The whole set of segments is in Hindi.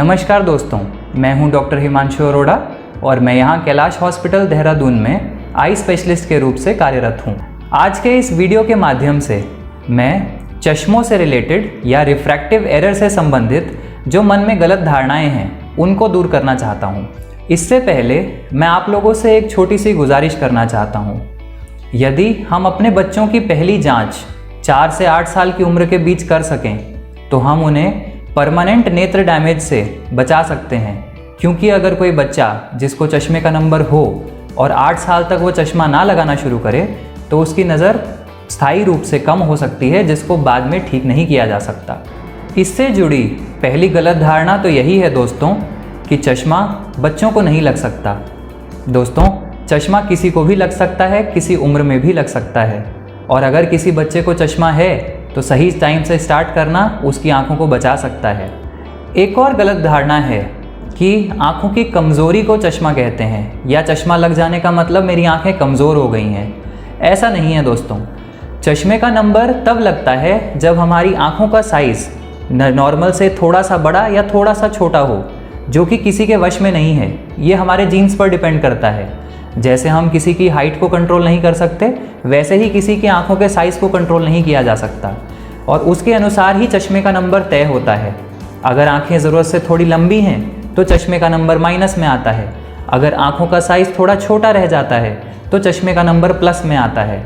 नमस्कार दोस्तों, मैं हूं डॉक्टर हिमांशु अरोड़ा और मैं यहां कैलाश हॉस्पिटल देहरादून में आई स्पेशलिस्ट के रूप से कार्यरत हूं। आज के इस वीडियो के माध्यम से मैं चश्मों से रिलेटेड या रिफ्रैक्टिव एरर से संबंधित जो मन में गलत धारणाएं हैं उनको दूर करना चाहता हूं। इससे पहले मैं आप लोगों से एक छोटी सी गुजारिश करना चाहता हूं। यदि हम अपने बच्चों की पहली जांच 4 से 8 साल की उम्र के बीच कर सकें तो हम उन्हें परमानेंट नेत्र डैमेज से बचा सकते हैं, क्योंकि अगर कोई बच्चा जिसको चश्मे का नंबर हो और 8 साल तक वो चश्मा ना लगाना शुरू करे तो उसकी नज़र स्थायी रूप से कम हो सकती है, जिसको बाद में ठीक नहीं किया जा सकता। इससे जुड़ी पहली गलत धारणा तो यही है दोस्तों कि चश्मा बच्चों को नहीं लग सकता। दोस्तों, चश्मा किसी को भी लग सकता है, किसी उम्र में भी लग सकता है, और अगर किसी बच्चे को चश्मा है तो सही टाइम से स्टार्ट करना उसकी आंखों को बचा सकता है। एक और गलत धारणा है कि आंखों की कमज़ोरी को चश्मा कहते हैं, या चश्मा लग जाने का मतलब मेरी आंखें कमज़ोर हो गई हैं। ऐसा नहीं है दोस्तों। चश्मे का नंबर तब लगता है जब हमारी आंखों का साइज़ नॉर्मल से थोड़ा सा बड़ा या थोड़ा सा छोटा हो, जो कि किसी के वश में नहीं है। ये हमारे जीन्स पर डिपेंड करता है। जैसे हम किसी की हाइट को कंट्रोल नहीं कर सकते, वैसे ही किसी की आंखों के साइज़ को कंट्रोल नहीं किया जा सकता, और उसके अनुसार ही चश्मे का नंबर तय होता है। अगर आंखें ज़रूरत से थोड़ी लंबी हैं तो चश्मे का नंबर माइनस में आता है। अगर आंखों का साइज़ थोड़ा छोटा रह जाता है तो चश्मे का नंबर प्लस में आता है।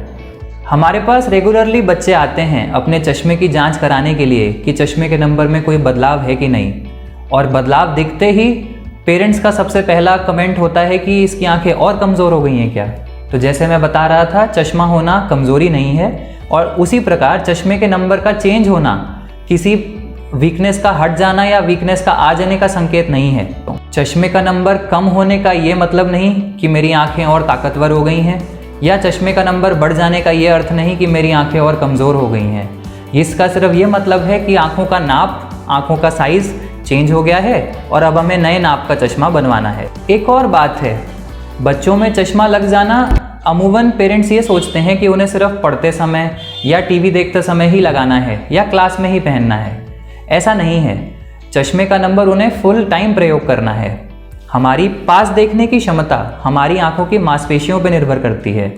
हमारे पास रेगुलरली बच्चे आते हैं अपने चश्मे की जाँच कराने के लिए कि चश्मे के नंबर में कोई बदलाव है कि नहीं, और बदलाव दिखते ही पेरेंट्स का सबसे पहला कमेंट होता है कि इसकी आंखें और कमज़ोर हो गई हैं क्या। तो जैसे मैं बता रहा था, चश्मा होना कमज़ोरी नहीं है, और उसी प्रकार चश्मे के नंबर का चेंज होना किसी वीकनेस का हट जाना या वीकनेस का आ जाने का संकेत नहीं है। तो चश्मे का नंबर कम होने का ये मतलब नहीं कि मेरी आंखें और ताकतवर हो गई हैं, या चश्मे का नंबर बढ़ जाने का ये अर्थ नहीं कि मेरी आंखें और कमज़ोर हो गई हैं। इसका सिर्फ ये मतलब है कि आंखों का नाप, आंखों का साइज़ चेंज हो गया है और अब हमें नए नाप का चश्मा बनवाना है। एक और बात है, बच्चों में चश्मा लग जाना अमूमन पेरेंट्स ये सोचते हैं कि उन्हें सिर्फ पढ़ते समय या टीवी देखते समय ही लगाना है या क्लास में ही पहनना है। ऐसा नहीं है। चश्मे का नंबर उन्हें फुल टाइम प्रयोग करना है। हमारी पास देखने की क्षमता हमारी आंखों की मांसपेशियों पर निर्भर करती है।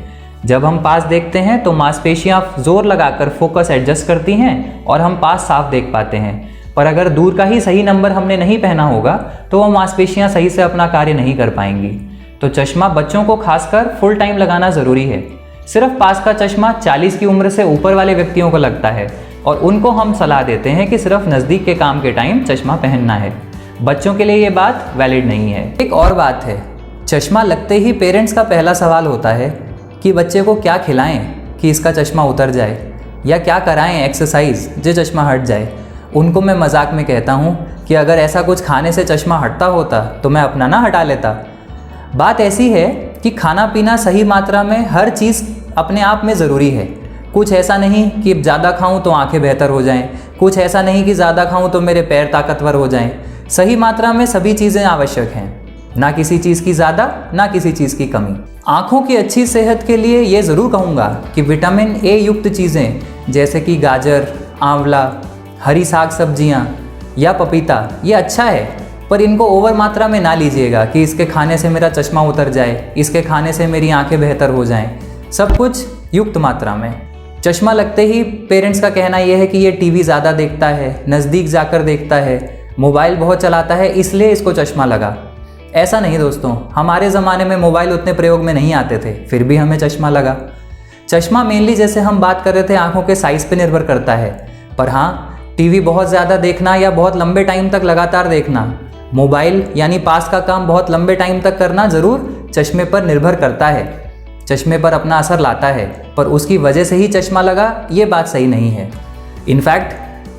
जब हम पास देखते हैं तो मांसपेशियां जोर लगाकर फोकस एडजस्ट करती हैं और हम पास साफ देख पाते हैं। पर अगर दूर का ही सही नंबर हमने नहीं पहना होगा तो वो मांसपेशियां सही से अपना कार्य नहीं कर पाएंगी। तो चश्मा बच्चों को खासकर फुल टाइम लगाना ज़रूरी है। सिर्फ पास का चश्मा 40 की उम्र से ऊपर वाले व्यक्तियों को लगता है, और उनको हम सलाह देते हैं कि सिर्फ नज़दीक के काम के टाइम चश्मा पहनना है। बच्चों के लिए ये बात वैलिड नहीं है। एक और बात है, चश्मा लगते ही पेरेंट्स का पहला सवाल होता है कि बच्चे को क्या खिलाएं कि इसका चश्मा उतर जाए, या क्या कराएं एक्सरसाइज जो चश्मा हट जाए। उनको मैं मजाक में कहता हूँ कि अगर ऐसा कुछ खाने से चश्मा हटता होता तो मैं अपना ना हटा लेता। बात ऐसी है कि खाना पीना सही मात्रा में हर चीज़ अपने आप में ज़रूरी है। कुछ ऐसा नहीं कि ज़्यादा खाऊं तो आंखें बेहतर हो जाएं, कुछ ऐसा नहीं कि ज़्यादा खाऊं तो मेरे पैर ताकतवर हो जाएं। सही मात्रा में सभी चीज़ें आवश्यक हैं, ना किसी चीज़ की ज़्यादा ना किसी चीज़ की कमी। आँखों की अच्छी सेहत के लिए ये ज़रूर कहूँगा कि विटामिन ए युक्त चीज़ें जैसे कि गाजर, आंवला, हरी साग सब्जियां या पपीता ये अच्छा है, पर इनको ओवर मात्रा में ना लीजिएगा कि इसके खाने से मेरा चश्मा उतर जाए, इसके खाने से मेरी आंखें बेहतर हो जाएं। सब कुछ युक्त मात्रा में। चश्मा लगते ही पेरेंट्स का कहना यह है कि ये टीवी ज़्यादा देखता है, नज़दीक जाकर देखता है, मोबाइल बहुत चलाता है, इसलिए इसको चश्मा लगा। ऐसा नहीं दोस्तों, हमारे ज़माने में मोबाइल उतने प्रयोग में नहीं आते थे, फिर भी हमें चश्मा लगा। चश्मा मेनली जैसे हम बात कर रहे थे आँखों के साइज़ पर निर्भर करता है, पर हाँ, टीवी बहुत ज़्यादा देखना या बहुत लंबे टाइम तक लगातार देखना, मोबाइल यानी पास का काम बहुत लंबे टाइम तक करना ज़रूर चश्मे पर निर्भर करता है, चश्मे पर अपना असर लाता है, पर उसकी वजह से ही चश्मा लगा ये बात सही नहीं है। इनफैक्ट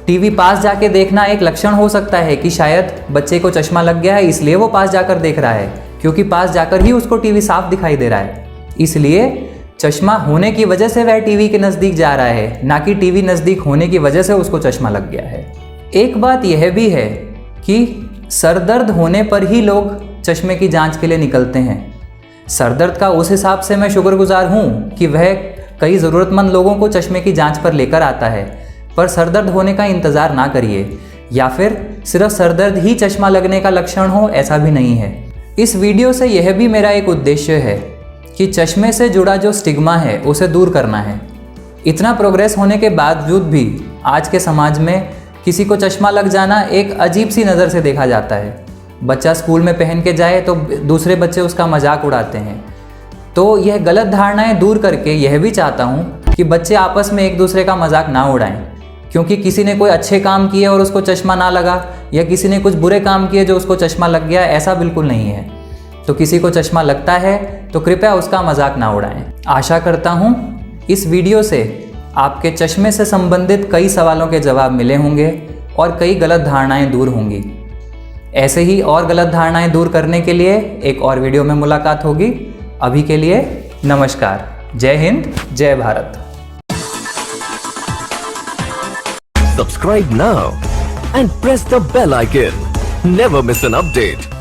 टीवी पास जाके देखना एक लक्षण हो सकता है कि शायद बच्चे को चश्मा लग गया है, इसलिए वो पास जाकर देख रहा है, क्योंकि पास जाकर ही उसको टीवी साफ दिखाई दे रहा है। इसलिए चश्मा होने की वजह से वह टीवी के नज़दीक जा रहा है, ना कि टीवी नज़दीक होने की वजह से उसको चश्मा लग गया है। एक बात यह भी है कि सर दर्द होने पर ही लोग चश्मे की जांच के लिए निकलते हैं। सर दर्द का उस हिसाब से मैं शुक्रगुजार हूँ कि वह कई ज़रूरतमंद लोगों को चश्मे की जांच पर लेकर आता है, पर सर दर्द होने का इंतज़ार ना करिए, या फिर सिर्फ सरदर्द ही चश्मा लगने का लक्षण हो ऐसा भी नहीं है। इस वीडियो से यह भी मेरा एक उद्देश्य है कि चश्मे से जुड़ा जो स्टिग्मा है उसे दूर करना है। इतना प्रोग्रेस होने के बावजूद भी आज के समाज में किसी को चश्मा लग जाना एक अजीब सी नज़र से देखा जाता है। बच्चा स्कूल में पहन के जाए तो दूसरे बच्चे उसका मजाक उड़ाते हैं। तो यह गलत धारणाएं दूर करके यह भी चाहता हूँ कि बच्चे आपस में एक दूसरे का मजाक ना उड़ाएं, क्योंकि किसी ने कोई अच्छे काम किए और उसको चश्मा ना लगा, या किसी ने कुछ बुरे काम किए जो उसको चश्मा लग गया, ऐसा बिल्कुल नहीं है। तो किसी को चश्मा लगता है तो कृपया उसका मजाक ना उड़ाएं। आशा करता हूँ इस वीडियो से आपके चश्मे से संबंधित कई सवालों के जवाब मिले होंगे और कई गलत धारणाएं दूर होंगी। ऐसे ही और गलत धारणाएं दूर करने के लिए एक और वीडियो में मुलाकात होगी। अभी के लिए नमस्कार। जय हिंद, जय Bharat. Subscribe now and press the bell icon. Never miss an update.